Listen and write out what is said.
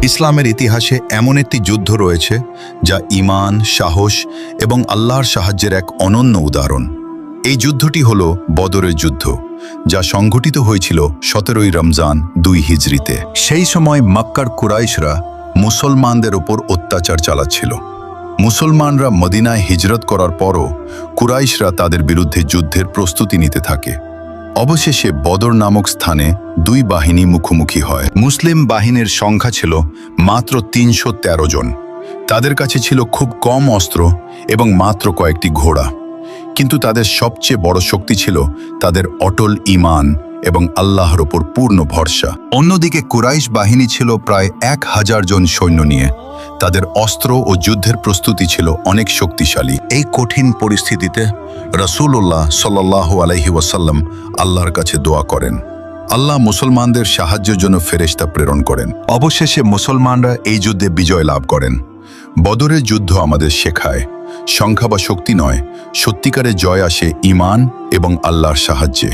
ইসলামের ইতিহাসে এমন একটি যুদ্ধ রয়েছে যা ঈমান, সাহস এবং আল্লাহর সাহায্যের এক অনন্য উদাহরণ। এই যুদ্ধটি হল বদরের যুদ্ধ, যা সংঘটিত হয়েছিল 17ই রমজান 2 হিজরিতে। সেই সময় মক্কার কুরাইশরা মুসলমানদের উপর অত্যাচার চালাচ্ছিল। মুসলমানরা মদিনায় হিজরত করার পরও কুরাইশরা তাদের বিরুদ্ধে যুদ্ধের প্রস্তুতি নিতে থাকে। অবশেষে বদর নামক স্থানে 2 বাহিনী মুখোমুখি হয়। মুসলিম বাহিনীর সংখ্যা ছিল মাত্র 313 জন। তাদের কাছে ছিল খুব কম অস্ত্র এবং মাত্র কয়েকটি ঘোড়া, কিন্তু তাদের সবচেয়ে বড় শক্তি ছিল তাদের অটল ঈমান এবং আল্লাহর ওপর পূর্ণ ভরসা। অন্যদিকে কুরাইশ বাহিনী ছিল প্রায় 1000 জন সৈন্য নিয়ে। তাদের অস্ত্র ও যুদ্ধের প্রস্তুতি ছিল অনেক শক্তিশালী। এই কঠিন পরিস্থিতিতে রাসূলুল্লাহ সাল্লাল্লাহু আলাইহি ওয়াসাল্লাম আল্লাহর কাছে দোয়া করেন। আল্লাহ মুসলমানদের সাহায্যের জন্য ফেরেশতা প্রেরণ করেন। অবশেষে মুসলমানরা এই যুদ্ধে বিজয় লাভ করেন। বদরের যুদ্ধ আমাদের শেখায়, সংখ্যা বা শক্তি নয়, সত্যিকারের জয় আসে ঈমান এবং আল্লাহর সাহায্যে।